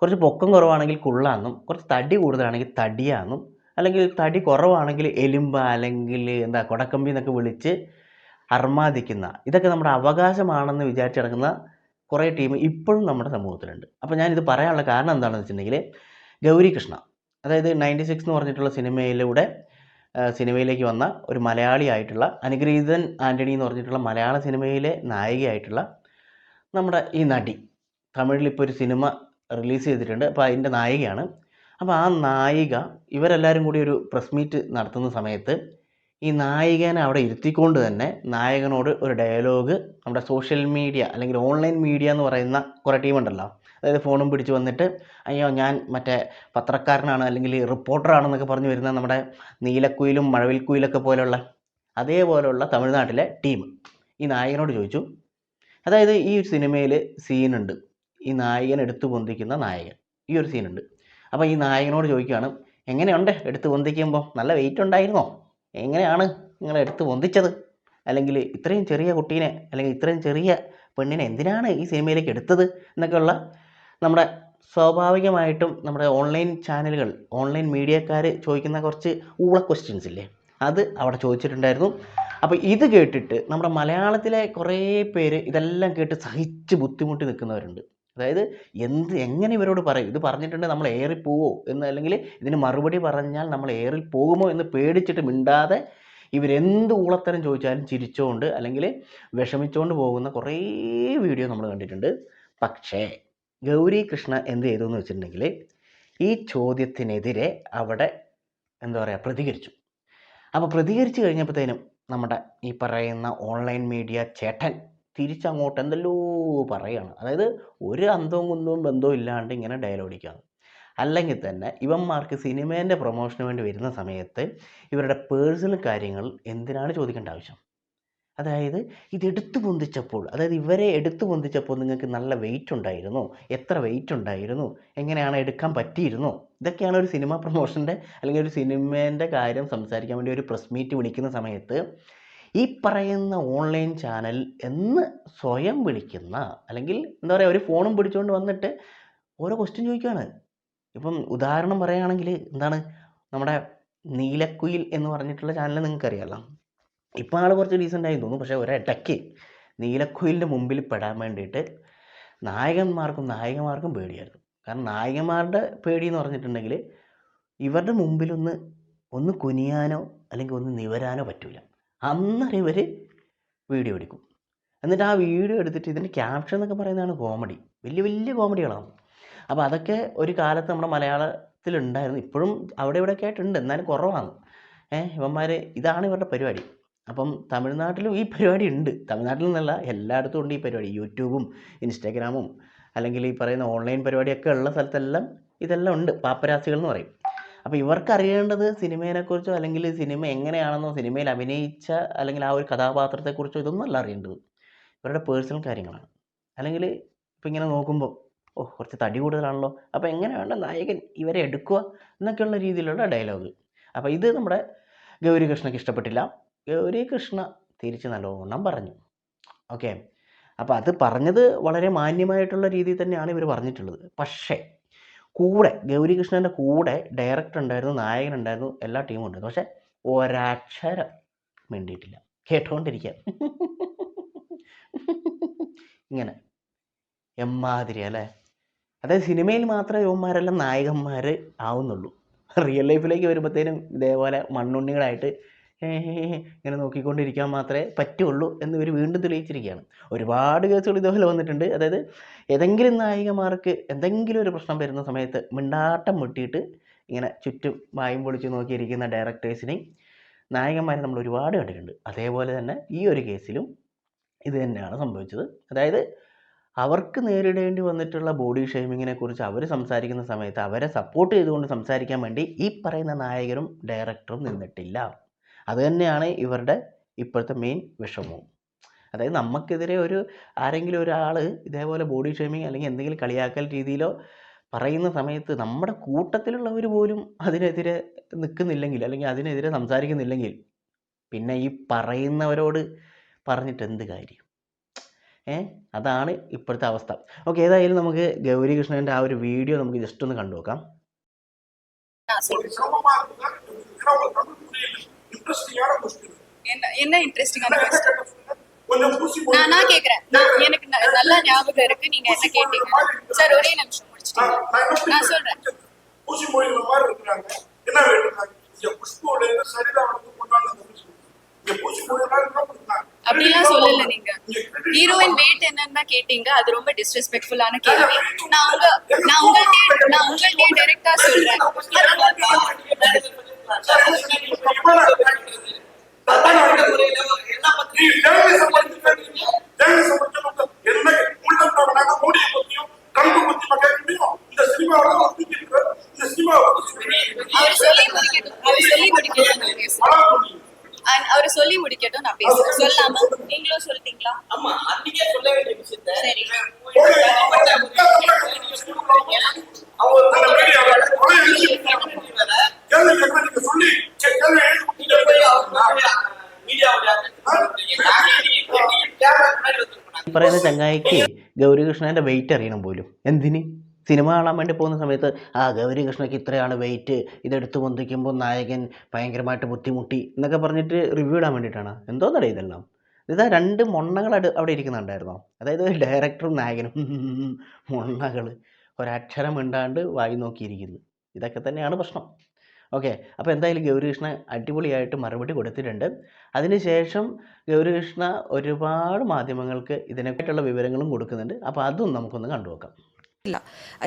കുറച്ച് പൊക്കം കുറവാണെങ്കിൽ കുള്ളാന്നും, കുറച്ച് തടി കൂടുതലാണെങ്കിൽ തടിയാന്നും, അല്ലെങ്കിൽ തടി കുറവാണെങ്കിൽ എലുമ്പ, അല്ലെങ്കിൽ എന്താ കൊടക്കമ്പി എന്നൊക്കെ വിളിച്ച് അർമാദിക്കുന്ന, ഇതൊക്കെ നമ്മുടെ അവകാശമാണെന്ന് വിചാരിച്ച് നടക്കുന്ന കുറേ ടീം ഇപ്പോഴും നമ്മുടെ സമൂഹത്തിലുണ്ട്. അപ്പോൾ ഞാനിത് പറയാനുള്ള കാരണം എന്താണെന്ന് വെച്ചിട്ടുണ്ടെങ്കിൽ, ഗൗരി കൃഷ്ണ, അതായത് 96 എന്ന് പറഞ്ഞിട്ടുള്ള സിനിമയിലേക്ക് വന്ന ഒരു മലയാളിയായിട്ടുള്ള അനുഗ്രഹീതൻ ആൻ്റണി എന്ന് പറഞ്ഞിട്ടുള്ള മലയാള സിനിമയിലെ നായികയായിട്ടുള്ള നമ്മുടെ ഈ നടി, തമിഴിൽ ഇപ്പോൾ ഒരു സിനിമ റിലീസ് ചെയ്തിട്ടുണ്ട്. അപ്പോൾ അതിൻ്റെ നായികയാണ്. അപ്പോൾ ആ നായിക, ഇവരെല്ലാവരും കൂടി ഒരു പ്രസ് മീറ്റ് നടത്തുന്ന സമയത്ത് ഈ നായികനെ അവിടെ ഇരുത്തിക്കൊണ്ട് തന്നെ നായകനോട് ഒരു ഡയലോഗ് നമ്മുടെ സോഷ്യൽ മീഡിയ അല്ലെങ്കിൽ ഓൺലൈൻ മീഡിയ എന്ന് പറയുന്ന കുറേ ടീമുണ്ടല്ലോ, അതായത് ഫോണും പിടിച്ച് വന്നിട്ട് അയ്യോ ഞാൻ മറ്റേ പത്രക്കാരനാണ് അല്ലെങ്കിൽ റിപ്പോർട്ടറാണെന്നൊക്കെ പറഞ്ഞു വരുന്ന നമ്മുടെ നീലക്കുയിലും മഴവിൽക്കുയിലൊക്കെ പോലെയുള്ള അതേപോലെയുള്ള തമിഴ്നാട്ടിലെ ടീം ഈ നായകനോട് ചോദിച്ചു. അതായത് ഈ ഒരു സിനിമയിൽ സീനുണ്ട്, ഈ നായകൻ എടുത്തു പൊന്തിക്കുന്ന നായകൻ, ഈ ഒരു സീനുണ്ട്. അപ്പോൾ ഈ നായകനോട് ചോദിക്കുകയാണ്, എങ്ങനെയുണ്ട് എടുത്തു പൊന്തിക്കുമ്പോൾ, നല്ല വെയിറ്റ് ഉണ്ടായിരുന്നോ, എങ്ങനെയാണ് നിങ്ങൾ എടുത്തു പൊന്തിച്ചത്, അല്ലെങ്കിൽ ഇത്രയും ചെറിയ കുട്ടീനെ അല്ലെങ്കിൽ ഇത്രയും ചെറിയ പെണ്ണിനെ എന്തിനാണ് ഈ സിനിമയിലേക്ക് എടുത്തത് എന്നൊക്കെയുള്ള നമ്മുടെ സ്വാഭാവികമായിട്ടും നമ്മുടെ ഓൺലൈൻ ചാനലുകൾ, ഓൺലൈൻ മീഡിയക്കാർ ചോദിക്കുന്ന കുറച്ച് ഊള ക്വസ്റ്റ്യൻസ് ഇല്ലേ, അത് അവിടെ ചോദിച്ചിട്ടുണ്ടായിരുന്നു. അപ്പോൾ ഇത് കേട്ടിട്ട് നമ്മുടെ മലയാളത്തിലെ കുറേ പേര് ഇതെല്ലാം കേട്ട് സഹിച്ച് ബുദ്ധിമുട്ടി നിൽക്കുന്നവരുണ്ട്. അതായത് എങ്ങനെ ഇവരോട് പറയും, ഇത് പറഞ്ഞിട്ടുണ്ടെങ്കിൽ നമ്മൾ ഏറിപ്പോവോ എന്ന്, അല്ലെങ്കിൽ ഇതിന് മറുപടി പറഞ്ഞാൽ നമ്മൾ ഏറിൽ പോകുമോ എന്ന് പേടിച്ചിട്ട് മിണ്ടാതെ ഇവരെന്ത് ഊളത്തരം ചോദിച്ചാലും ചിരിച്ചുകൊണ്ട് അല്ലെങ്കിൽ വിഷമിച്ചുകൊണ്ട് പോകുന്ന കുറേ വീഡിയോ നമ്മൾ കണ്ടിട്ടുണ്ട്. പക്ഷേ ഗൗരി കൃഷ്ണ എന്ത് ചെയ്തു എന്ന് വെച്ചിട്ടുണ്ടെങ്കിൽ, ഈ ചോദ്യത്തിനെതിരെ അവിടെ എന്താ പറയുക പ്രതികരിച്ചു. അപ്പോൾ പ്രതികരിച്ചു കഴിഞ്ഞപ്പോഴത്തേനും നമ്മുടെ ഈ പറയുന്ന ഓൺലൈൻ മീഡിയ ചേട്ടൻ തിരിച്ചങ്ങോട്ട് എന്തെല്ലോ പറയുകയാണ്. അതായത് ഒരു അന്തവും കുന്തവും ബന്ധവും ഇല്ലാണ്ട് ഇങ്ങനെ ഡയലോഗ് അടിക്കുകയാണ്. അല്ലെങ്കിൽ തന്നെ ഇവന്മാർക്ക് സിനിമേൻ്റെ പ്രൊമോഷന് വേണ്ടി വരുന്ന സമയത്ത് ഇവരുടെ പേഴ്സണൽ കാര്യങ്ങൾ എന്തിനാണ് ചോദിക്കേണ്ട ആവശ്യം? അതായത് ഇതെടുത്തു പൊന്തിച്ചപ്പോൾ, അതായത് ഇവരെ എടുത്തു പൊന്തിച്ചപ്പോൾ നിങ്ങൾക്ക് നല്ല വെയിറ്റ് ഉണ്ടായിരുന്നോ, എത്ര വെയിറ്റ് ഉണ്ടായിരുന്നു, എങ്ങനെയാണ് എടുക്കാൻ പറ്റിയിരുന്നോ, ഇതൊക്കെയാണ് ഒരു സിനിമ പ്രൊമോഷൻ്റെ അല്ലെങ്കിൽ ഒരു സിനിമേൻ്റെ കാര്യം സംസാരിക്കാൻ വേണ്ടി ഒരു പ്രസ് മീറ്റ് വിളിക്കുന്ന സമയത്ത് ഈ പറയുന്ന ഓൺലൈൻ ചാനൽ എന്ന് സ്വയം വിളിക്കുന്ന, അല്ലെങ്കിൽ എന്താ പറയുക, ഒരു ഫോണും പിടിച്ചുകൊണ്ട് വന്നിട്ട് ഓരോ ക്വസ്റ്റ്യൻ ചോദിക്കുകയാണ്. ഇപ്പം ഉദാഹരണം പറയുകയാണെങ്കിൽ എന്താണ്, നമ്മുടെ നീലക്കുയിൽ എന്ന് പറഞ്ഞിട്ടുള്ള ചാനൽ നിങ്ങൾക്കറിയാമല്ലോ. ഇപ്പം ആൾ കുറച്ച് ഡീസൻ്റ് ആയി തോന്നുന്നു. പക്ഷേ ഒരിടയ്ക്ക് നീലക്കുയിലിൻ്റെ മുമ്പിൽ പെടാൻ വേണ്ടിയിട്ട് നായകന്മാർക്കും പേടിയായിരുന്നു. കാരണം നായകന്മാരുടെ പേടി എന്ന് പറഞ്ഞിട്ടുണ്ടെങ്കിൽ ഇവരുടെ മുമ്പിലൊന്ന് കുനിയാനോ അല്ലെങ്കിൽ ഒന്ന് നിവരാനോ പറ്റില്ല. അന്നേരം ഇവർ വീഡിയോ എടുക്കും. എന്നിട്ട് ആ വീഡിയോ എടുത്തിട്ട് ഇതിൻ്റെ ക്യാപ്ഷൻ എന്നൊക്കെ പറയുന്നതാണ് കോമഡി, വലിയ വലിയ കോമഡികളാണ്. അപ്പോൾ അതൊക്കെ ഒരു കാലത്ത് നമ്മുടെ മലയാളത്തിലുണ്ടായിരുന്നു. ഇപ്പോഴും അവിടെ ഇവിടെയൊക്കെ ആയിട്ടുണ്ട്, എന്നാലും കുറവാണ്. ഇവന്മാർ ഇതാണ് ഇവരുടെ പരിപാടി. അപ്പം തമിഴ്നാട്ടിലും ഈ പരിപാടി ഉണ്ട്. തമിഴ്നാട്ടിൽ നിന്നല്ല, എല്ലായിടത്തും ഉണ്ട് ഈ പരിപാടി. യൂട്യൂബും ഇൻസ്റ്റാഗ്രാമും അല്ലെങ്കിൽ ഈ പറയുന്ന ഓൺലൈൻ പരിപാടിയൊക്കെ ഉള്ള സ്ഥലത്തെല്ലാം ഇതെല്ലാം ഉണ്ട്. പാപ്പരാസികൾ എന്ന് പറയും. അപ്പോൾ ഇവർക്ക് അറിയേണ്ടത് സിനിമയെക്കുറിച്ചോ അല്ലെങ്കിൽ സിനിമ എങ്ങനെയാണെന്നോ സിനിമയിൽ അഭിനയിച്ച അല്ലെങ്കിൽ ആ ഒരു കഥാപാത്രത്തെക്കുറിച്ചോ ഇതൊന്നും അല്ല അറിയേണ്ടത്. ഇവരുടെ പേഴ്സണൽ കാര്യങ്ങളാണ്. അല്ലെങ്കിൽ ഇപ്പം ഇങ്ങനെ നോക്കുമ്പോൾ കുറച്ച് തടി കൂടുതലാണല്ലോ, അപ്പോൾ എങ്ങനെയാണ് നായകൻ ഇവരെ എടുക്കുക എന്നൊക്കെയുള്ള രീതിയിലുള്ള ഡയലോഗ്. അപ്പോൾ ഇത് നമ്മുടെ ഗൗരി കൃഷ്ണയ്ക്ക് ഇഷ്ടപ്പെട്ടില്ല. ഗൗരി കൃഷ്ണ തിരിച്ച് നല്ലോണം പറഞ്ഞു. ഓക്കെ, അപ്പോൾ അത് പറഞ്ഞത് വളരെ മാന്യമായിട്ടുള്ള രീതിയിൽ തന്നെയാണ് ഇവർ പറഞ്ഞിട്ടുള്ളത്. പക്ഷേ കൂടെ ഗൗരി കൃഷ്ണൻ്റെ കൂടെ ഡയറക്ടർ ഉണ്ടായിരുന്നു, നായകനുണ്ടായിരുന്നു, എല്ലാ ടീമും ഉണ്ടായിരുന്നു. പക്ഷേ ഒരക്ഷരം മിണ്ടിയിട്ടില്ല, കേട്ടോണ്ടിരിക്കുക. ഇങ്ങനെ എമ്മാതിരി അല്ലേ. അതായത് സിനിമയിൽ മാത്രമേ യുവന്മാരെല്ലാം നായകന്മാർ ആവുന്നുള്ളൂ. റിയൽ ലൈഫിലേക്ക് വരുമ്പോഴത്തേനും ഇതേപോലെ മണ്ണുണ്ണികളായിട്ട് ഇങ്ങനെ നോക്കിക്കൊണ്ടിരിക്കാൻ മാത്രമേ പറ്റുള്ളൂ എന്ന് ഇവർ വീണ്ടും തെളിയിച്ചിരിക്കുകയാണ്. ഒരുപാട് കേസുകൾ ഇതുപോലെ വന്നിട്ടുണ്ട്. അതായത് ഏതെങ്കിലും നായികമാർക്ക് എന്തെങ്കിലും ഒരു പ്രശ്നം വരുന്ന സമയത്ത് മിണ്ടാട്ടം മുട്ടിയിട്ട് ഇങ്ങനെ ചുറ്റും വായും പൊളിച്ച് നോക്കിയിരിക്കുന്ന ഡയറക്ടേഴ്സിനെയും നായകന്മാരെ നമ്മൾ ഒരുപാട് കണ്ടിട്ടുണ്ട്. അതേപോലെ തന്നെ ഈ ഒരു കേസിലും ഇത് തന്നെയാണ് സംഭവിച്ചത്. അതായത് അവർക്ക് നേരിടേണ്ടി വന്നിട്ടുള്ള ബോഡി ഷെയ്മിങ്ങിനെ കുറിച്ച് അവർ സംസാരിക്കുന്ന സമയത്ത് അവരെ സപ്പോർട്ട് ചെയ്തുകൊണ്ട് സംസാരിക്കാൻ വേണ്ടി ഈ പറയുന്ന നായകരും ഡയറക്ടറും നിന്നിട്ടില്ല. അതുതന്നെയാണ് ഇവരുടെ ഇപ്പോഴത്തെ മെയിൻ വിഷമവും. അതായത് നമുക്കെതിരെ ആരെങ്കിലും ഒരാൾ ഇതേപോലെ ബോഡി ഷെയ്മിങ് അല്ലെങ്കിൽ എന്തെങ്കിലും കളിയാക്കൽ രീതിയിലോ പറയുന്ന സമയത്ത് നമ്മുടെ കൂട്ടത്തിലുള്ളവർ പോലും അതിനെതിരെ നിൽക്കുന്നില്ലെങ്കിൽ അല്ലെങ്കിൽ അതിനെതിരെ സംസാരിക്കുന്നില്ലെങ്കിൽ പിന്നെ ഈ പറയുന്നവരോട് പറഞ്ഞിട്ട് എന്ത് കാര്യം? അതാണ് ഇപ്പോഴത്തെ അവസ്ഥ. ഓക്കെ, ഏതായാലും നമുക്ക് ഗൗരി കൃഷ്ണൻ്റെ ആ ഒരു വീഡിയോ നമുക്ക് ജസ്റ്റ് ഒന്ന് കണ്ടു നോക്കാം. என்ன இன்ட்ரெஸ்டிங்கான நான் கேக்குறேன். எனக்கு நல்லா ஞாபகம் இருக்கு நீங்க என்ன கேட்டீங்க. சார் ஒரே நிமிஷம் முடிச்சிட்டீங்க. நான் சொல்றேன். ஊசி மொழியில மாதிரி இருக்கிறாங்க. என்ன வேண்டாம் இங்க புஷ்போட சரிதா வந்து கொண்டாடுறது. இங்க ஊசி மொழியில இருக்கிறாங்க. அப்படிலாம் சொல்லல நீங்க. ஹீரோயின் வெயிட் என்னன்னு கேட்டீங்க. அது ரொம்ப டிஸ்ரெஸ்பெக்ட்ஃபுல்லான கேள்வி. நான் உங்கள்ட்ட டைரக்டா சொல்றேன். அவர் சொல்லி முடிக்கட்டும் நான் பேசுறேன். சொல்லாமா நீங்களும் சொல்லிட்டீங்களா? ஆமா, அன்னைக்கே சொல்ல வேண்டிய விஷயத்தை சரி പറയുന്ന ചങ്ങായിക്ക് ഗൗരികൃഷ്ണന്റെ വെയിറ്റ് അറിയണം പോലും. എന്തിന്? സിനിമ കാണാൻ വേണ്ടി പോകുന്ന സമയത്ത് ഗൗരികൃഷ്ണയ്ക്ക് ഇത്രയാണ് വെയിറ്റ്, ഇതെടുത്ത് പൊന്തിക്കുമ്പോൾ നായകൻ ഭയങ്കരമായിട്ട് ബുദ്ധിമുട്ടി എന്നൊക്കെ പറഞ്ഞിട്ട് റിവ്യൂ ഇടാൻ വേണ്ടിയിട്ടാണ്. എന്തോന്നറിയ ഇതെല്ലാം. ഇതാ 2 മൊണ്ണകൾ അവിടെ ഇരിക്കുന്നുണ്ടായിരുന്നോ? അതായത് ഡയറക്ടറും നായകനും മൊണ്ണകൾ ഒരക്ഷരം മിണ്ടാണ്ട് വായി നോക്കിയിരിക്കുന്നു. ഇതൊക്കെ തന്നെയാണ് പ്രശ്നം. ഓക്കെ, അപ്പോൾ എന്തായാലും ഗൗരികൃഷ്ണ അടിപൊളിയായിട്ട് മറുപടി കൊടുത്തിട്ടുണ്ട്. അതിനുശേഷം ഗൗരികൃഷ്ണ ഒരുപാട് മാധ്യമങ്ങൾക്ക് ഇതിനെപ്പറ്റിയുള്ള വിവരങ്ങളും കൊടുക്കുന്നുണ്ട്. അപ്പോൾ അതും നമുക്കൊന്ന് കണ്ടുനോക്കാം.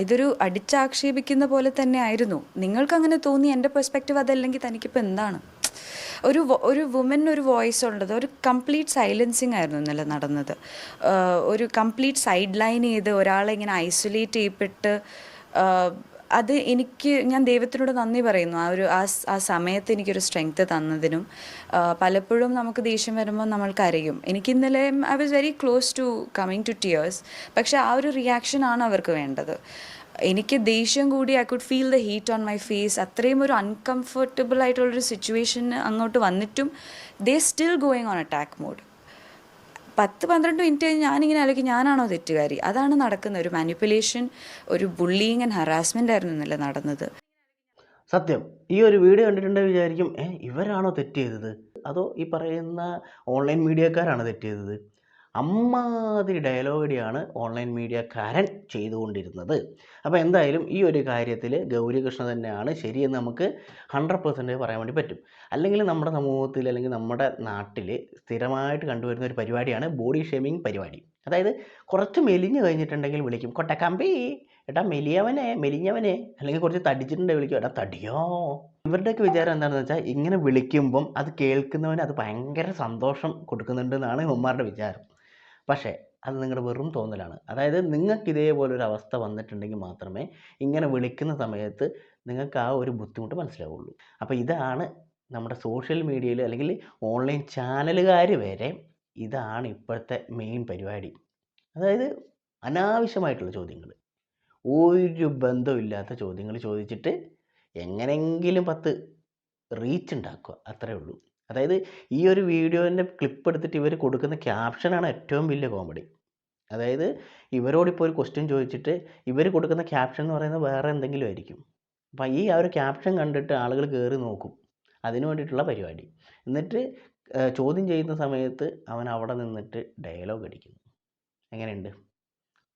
ഇതൊരു അടിച്ചാക്ഷേപിക്കുന്ന പോലെ തന്നെ ആയിരുന്നു. നിങ്ങൾക്ക് അങ്ങനെ തോന്നി, എൻ്റെ പെർസ്പെക്റ്റീവ് അതല്ലെങ്കിൽ തനിക്കിപ്പോൾ എന്താണ്? ഒരു വുമൻ ഒരു വോയിസ് ഉള്ളത്, ഒരു കംപ്ലീറ്റ് സൈലൻസിങ് ആയിരുന്നു ഇന്നലെ നടന്നത്. ഒരു കംപ്ലീറ്റ് സൈഡ് ലൈൻ ചെയ്ത് ഒരാളെ ഇങ്ങനെ ഐസൊലേറ്റ് ചെയ്യപ്പെട്ട്, അത് ഞാൻ ദൈവത്തിനോട് നന്ദി പറയുന്നു. ആ സമയത്ത് എനിക്കൊരു സ്ട്രെങ്ത് തന്നതിനും. പലപ്പോഴും നമുക്ക് ദേഷ്യം വരുമ്പോൾ നമ്മൾ കരയും. എനിക്കിന്നലെ I was very close to coming to tears. പക്ഷേ ആ ഒരു റിയാക്ഷനാണ് അവർക്ക് വേണ്ടത്. എനിക്ക് ദേഷ്യം കൂടി I could feel the heat on my face. അത്രയും ഒരു അൺകംഫർട്ടബിൾ ആയിട്ടുള്ളൊരു സിറ്റുവേഷന് അങ്ങോട്ട് വന്നിട്ടും they still going on attack mode. 10-12 minute കഴിഞ്ഞ് ഞാനിങ്ങനെ ആലോചിക്കും, ഞാനാണോ തെറ്റുകാരി? അതാണ് നടക്കുന്നത്. ഒരു മാനിപ്പുലേഷൻ, ഒരു ബുള്ളിങ് ആൻഡ് ഹറാസ്മെൻ്റ് ആയിരുന്നു ഇന്നലെ നടന്നത്. സത്യം, ഈ ഒരു വീഡിയോ കണ്ടിട്ടുണ്ടെങ്കിൽ വിചാരിക്കും ഇവരാണോ തെറ്റ് ചെയ്തത്, അതോ ഈ പറയുന്ന ഓൺലൈൻ മീഡിയക്കാരാണ് തെറ്റ് ചെയ്തത്? അമ്മാതിരി ഡയലോഗടിയാണ് ഓൺലൈൻ മീഡിയക്കാരൻ ചെയ്തുകൊണ്ടിരുന്നത്. അപ്പോൾ എന്തായാലും ഈ ഒരു കാര്യത്തിൽ ഗൗരികൃഷ്ണ തന്നെയാണ് ശരിയെന്ന് നമുക്ക് 100% പറയാൻ വേണ്ടി പറ്റും. അല്ലെങ്കിൽ നമ്മുടെ സമൂഹത്തിൽ അല്ലെങ്കിൽ നമ്മുടെ നാട്ടിൽ സ്ഥിരമായിട്ട് കണ്ടുവരുന്ന ഒരു പരിപാടിയാണ് ബോഡി ഷേമിങ് പരിപാടി. അതായത് കുറച്ച് മെലിഞ്ഞ് കഴിഞ്ഞിട്ടുണ്ടെങ്കിൽ വിളിക്കും കൊട്ടക്കമ്പി, എടാ മെലിഞ്ഞവനെ, അല്ലെങ്കിൽ കുറച്ച് തടിച്ചിട്ടുണ്ടെങ്കിൽ വിളിക്കും എടാ തടിയോ. ഇവരുടെയൊക്കെ വിചാരം എന്താണെന്ന് വെച്ചാൽ ഇങ്ങനെ വിളിക്കുമ്പം അത് കേൾക്കുന്നവന് അത് ഭയങ്കര സന്തോഷം കൊടുക്കുന്നുണ്ടെന്നാണ് ഇവന്മാരുടെ വിചാരം. പക്ഷേ അത് നിങ്ങളുടെ വെറും തോന്നലാണ്. അതായത് നിങ്ങൾക്ക് ഇതേപോലൊരു അവസ്ഥ വന്നിട്ടുണ്ടെങ്കിൽ മാത്രമേ ഇങ്ങനെ വിളിക്കുന്ന സമയത്ത് നിങ്ങൾക്ക് ആ ഒരു ബുദ്ധിമുട്ട് മനസ്സിലാവുള്ളൂ. അപ്പോൾ ഇതാണ് നമ്മുടെ സോഷ്യൽ മീഡിയയിൽ അല്ലെങ്കിൽ ഓൺലൈൻ ചാനലുകാർ വരെ ഇതാണ് ഇപ്പോഴത്തെ മെയിൻ പരിപാടി. അതായത് അനാവശ്യമായിട്ടുള്ള ചോദ്യങ്ങൾ, ഒരു ബന്ധമില്ലാത്ത ചോദ്യങ്ങൾ ചോദിച്ചിട്ട് എങ്ങനെയെങ്കിലും 10 റീച്ച് ഉണ്ടാക്കുക, അത്രയേ ഉള്ളൂ. അതായത് ഈ ഒരു വീഡിയോൻ്റെ ക്ലിപ്പ് എടുത്തിട്ട് ഇവർ കൊടുക്കുന്ന ക്യാപ്ഷനാണ് ഏറ്റവും വലിയ കോമഡി. അതായത് ഇവരോടിപ്പോൾ ഒരു ക്വസ്റ്റ്യൻ ചോദിച്ചിട്ട് ഇവർ കൊടുക്കുന്ന ക്യാപ്ഷൻ എന്ന് പറയുന്നത് വേറെ എന്തെങ്കിലും ആയിരിക്കും. അപ്പോൾ ഈ ആ ഒരു ക്യാപ്ഷൻ കണ്ടിട്ട് ആളുകൾ കയറി നോക്കും, അതിന് വേണ്ടിയിട്ടുള്ള പരിപാടി. എന്നിട്ട് ചോദ്യം ചെയ്യുന്ന സമയത്ത് അവൻ അവിടെ നിന്നിട്ട് ഡയലോഗ് അടിക്കുന്നു. എങ്ങനെയുണ്ട്?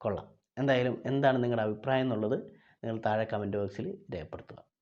കൊള്ളാം. എന്തായാലും എന്താണ് നിങ്ങളുടെ അഭിപ്രായം എന്നുള്ളത് നിങ്ങൾ താഴെ കമൻറ്റ് ബോക്സിൽ രേഖപ്പെടുത്തുക.